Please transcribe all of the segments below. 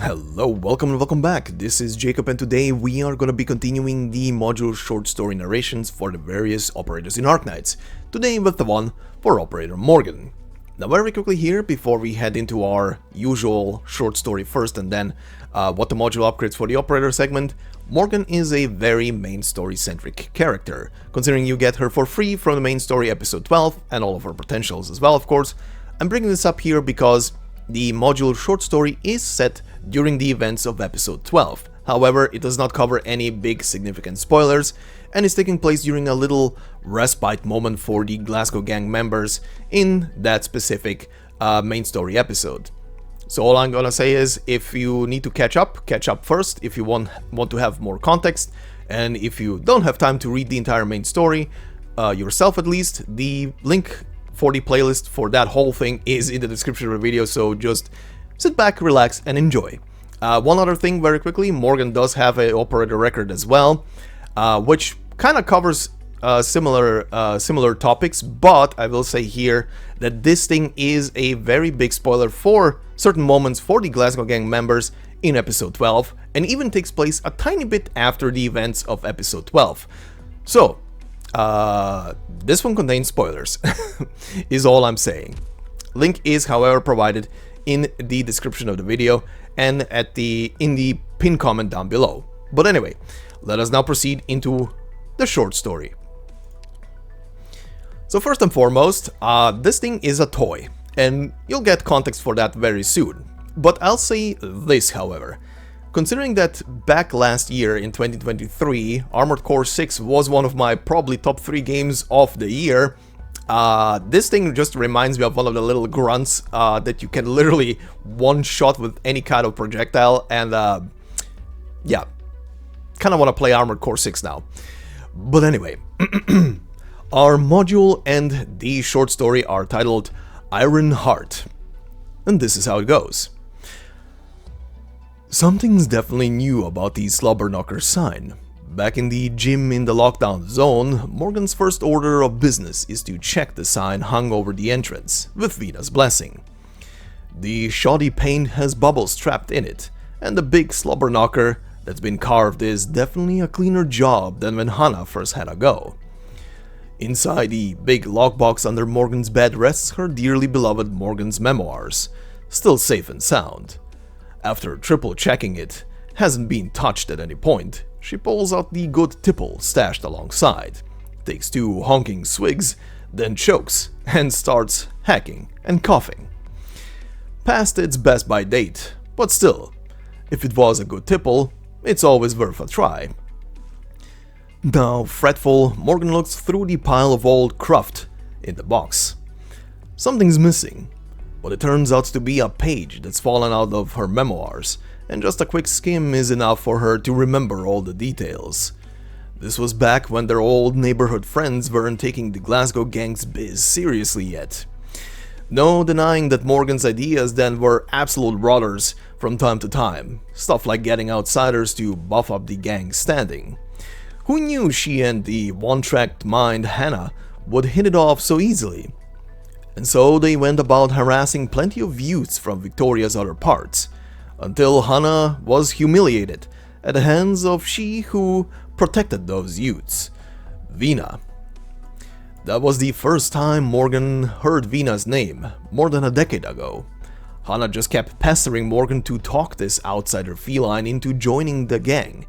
Hello, welcome and welcome back. This is Jacob and today we are going to be continuing the module short story narrations for the various operators in Arknights. Today with the one for Operator Morgan. Now very quickly here, before we head into our usual short story first and then what the module upgrades for the operator segment, Morgan is a very main story centric character, considering you get her for free from the main story episode 12 and all of her potentials as well, of course. I'm bringing this up here because the module short story is set during the events of episode 12. However, it does not cover any big significant spoilers and is taking place during a little respite moment for the Glasgow gang members in that specific main story episode. So all I'm gonna say is, if you need to catch up first if you want to have more context, and if you don't have time to read the entire main story yourself at least, the link for the playlist for that whole thing is in the description of the video, so just sit back, relax, and enjoy. One other thing very quickly, Morgan does have an operator record as well, which kind of covers similar topics, but I will say here that this thing is a very big spoiler for certain moments for the Glasgow gang members in episode 12, and even takes place a tiny bit after the events of episode 12. So, this one contains spoilers, is all I'm saying. Link is, however, provided in the description of the video and in the pinned comment down below. But anyway, let us now proceed into the short story. So first and foremost, this thing is a toy, and you'll get context for that very soon. But I'll say this, however. Considering that back last year in 2023, Armored Core 6 was one of my probably top 3 games of the year, this thing just reminds me of one of the little grunts that you can literally one-shot with any kind of projectile, and yeah, kind of want to play Armored Core 6 now. But anyway, our module and the short story are titled Iron Heart, and this is how it goes. Something's definitely new about the Slobber Knocker sign. Back in the gym in the lockdown zone, Morgan's first order of business is to check the sign hung over the entrance, with Vina's blessing. The shoddy paint has bubbles trapped in it, and the big Slobber Knocker that's been carved is definitely a cleaner job than when Hannah first had a go. Inside the big lockbox under Morgan's bed rests her dearly beloved Morgan's memoirs, still safe and sound. After triple checking it hasn't been touched at any point, she pulls out the good tipple stashed alongside, takes 2 honking swigs, then chokes and starts hacking and coughing. Past its best by date, but still, if it was a good tipple, it's always worth a try. Now fretful, Morgan looks through the pile of old cruft in the box. Something's missing, but it turns out to be a page that's fallen out of her memoirs, and just a quick skim is enough for her to remember all the details. This was back when their old neighborhood friends weren't taking the Glasgow gang's biz seriously yet. No denying that Morgan's ideas then were absolute rotters from time to time, stuff like getting outsiders to buff up the gang's standing. Who knew she and the one-tracked mind Hannah would hit it off so easily? And so they went about harassing plenty of youths from Victoria's other parts, until Hannah was humiliated at the hands of she who protected those youths, Vina. That was the first time Morgan heard Vina's name, more than a decade ago. Hannah just kept pestering Morgan to talk this outsider feline into joining the gang.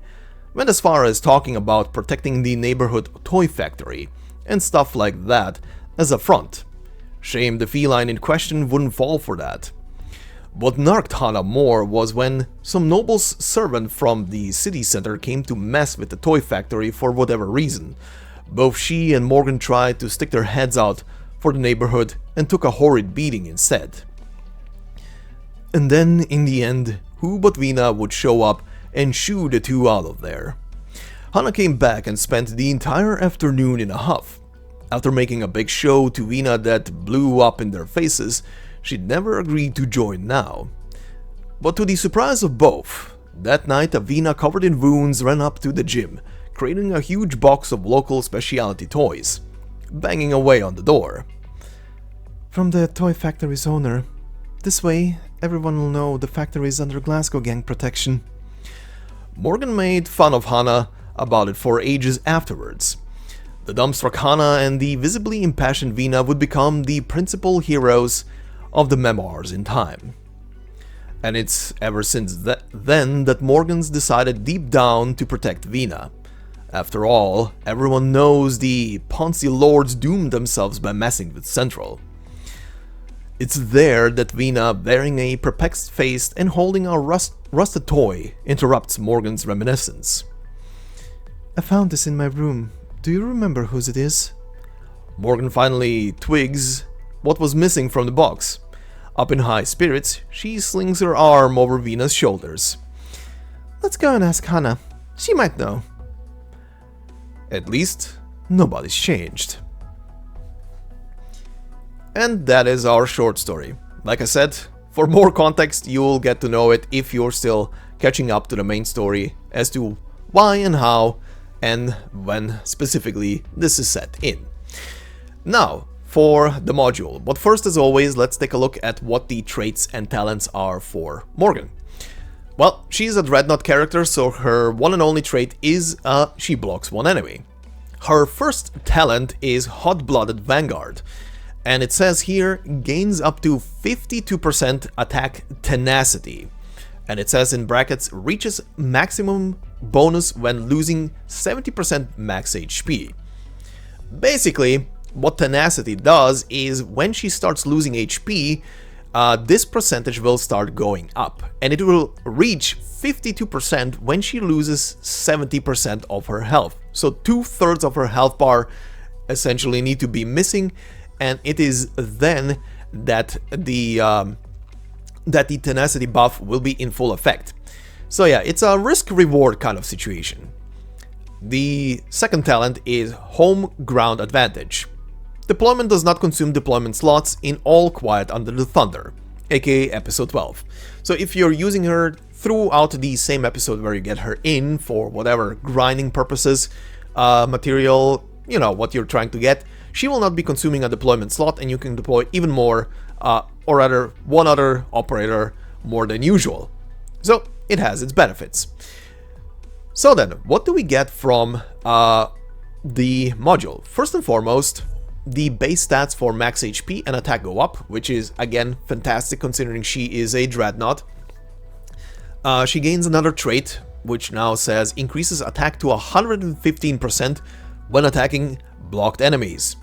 Went as far as talking about protecting the neighborhood toy factory and stuff like that as a front. Shame the feline in question wouldn't fall for that. What narked Hannah more was when some noble's servant from the city center came to mess with the toy factory for whatever reason. Both she and Morgan tried to stick their heads out for the neighborhood and took a horrid beating instead. And then, in the end, who but Vina would show up and shoo the two out of there. Hannah came back and spent the entire afternoon in a huff. After making a big show to Vina that blew up in their faces, she'd never agreed to join now. But to the surprise of both, that night a Vina covered in wounds ran up to the gym, creating a huge box of local specialty toys, banging away on the door. From the toy factory's owner. This way, everyone will know the factory is under Glasgow gang protection. Morgan made fun of Hannah about it for ages afterwards. The dumbstruck Hannah and the visibly impassioned Vina would become the principal heroes of the memoirs in time. And it's ever since then that Morgan's decided deep down to protect Vina. After all, everyone knows the Ponzi lords doomed themselves by messing with Central. It's there that Vina, wearing a perplexed face and holding a rusted toy, interrupts Morgan's reminiscence. I found this in my room. Do you remember whose it is? Morgan finally twigs what was missing from the box. Up in high spirits, she slings her arm over Vina's shoulders. Let's go and ask Hannah. She might know. At least, nobody's changed. And that is our short story. Like I said, for more context, you'll get to know it if you're still catching up to the main story as to why and how and when specifically this is set in. Now, for the module. But first, as always, let's take a look at what the traits and talents are for Morgan. Well, she's a Dreadnought character, so her one and only trait is she blocks one enemy. Her first talent is Hot-Blooded Vanguard, and it says here gains up to 52% attack tenacity. And it says in brackets, reaches maximum bonus when losing 70% max HP. Basically, what tenacity does is when she starts losing HP, this percentage will start going up, and it will reach 52% when she loses 70% of her health. So 2/3 of her health bar essentially need to be missing, and it is then that the tenacity buff will be in full effect. So yeah, it's a risk-reward kind of situation. The second talent is Home Ground Advantage. Deployment does not consume deployment slots in All Quiet Under the Thunder, aka episode 12. So if you're using her throughout the same episode where you get her in for whatever grinding purposes, material, you know, what you're trying to get, she will not be consuming a deployment slot, and you can deploy even more, or rather one other operator more than usual. So it has its benefits. So then, what do we get from the module? First and foremost, the base stats for max HP and attack go up, which is, again, fantastic considering she is a Dreadnought. She gains another trait, which now says increases attack to 115% when attacking blocked enemies.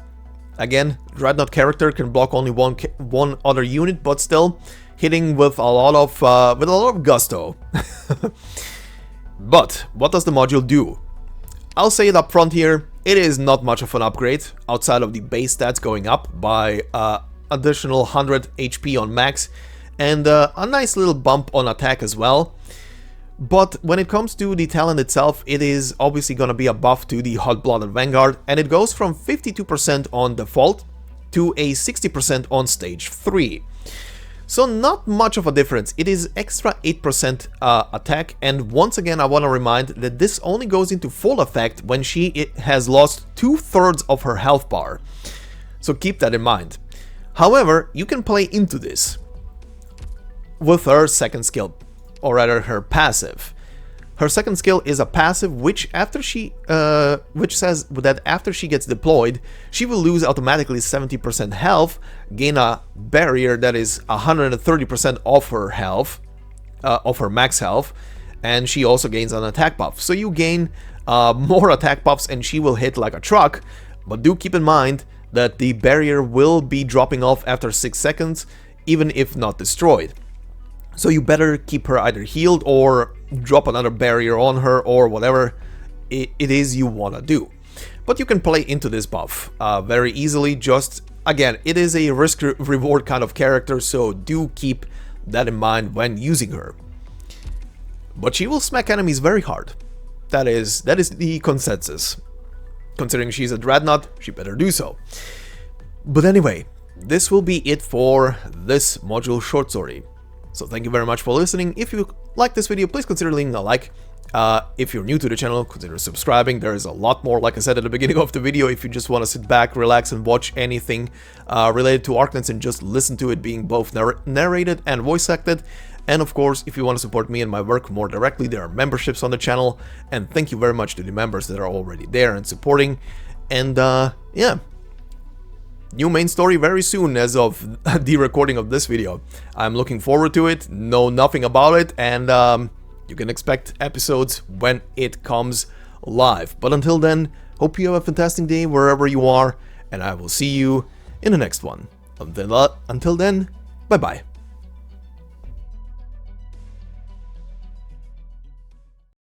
Again, Dreadnought character can block only one other unit, but still hitting with a lot of gusto. But what does the module do? I'll say it up front here, it is not much of an upgrade, outside of the base stats going up by additional 100 HP on max, and a nice little bump on attack as well. But when it comes to the talent itself, it is obviously going to be a buff to the Hot-Blooded Vanguard, and it goes from 52% on default to a 60% on stage 3. So not much of a difference. It is extra 8% attack, and once again I want to remind that this only goes into full effect when she has lost 2/3 of her health bar. So keep that in mind. However, you can play into this with her second skill, or rather her passive. Her second skill is a passive which says that after she gets deployed, she will lose automatically 70% health, gain a barrier that is 130% of her health, of her max health, and she also gains an attack buff. So you gain more attack buffs and she will hit like a truck, but do keep in mind that the barrier will be dropping off after 6 seconds, even if not destroyed. So you better keep her either healed or drop another barrier on her, or whatever it is you want to do. But you can play into this buff very easily. Just, again, it is a risk-reward kind of character, so do keep that in mind when using her. But she will smack enemies very hard. That is the consensus. Considering she's a Dreadnought, she better do so. But anyway, this will be it for this module short story. So thank you very much for listening. If you like this video, please consider leaving a like. If you're new to the channel, consider subscribing. There is a lot more, like I said at the beginning of the video, if you just want to sit back, relax, and watch anything related to Arknights and just listen to it being both narrated and voice acted. And of course, if you want to support me and my work more directly, there are memberships on the channel. And thank you very much to the members that are already there and supporting. And yeah, new main story very soon as of the recording of this video. I'm looking forward to it, know nothing about it, and you can expect episodes when it comes live. But until then, hope you have a fantastic day wherever you are, and I will see you in the next one. Until then, bye bye.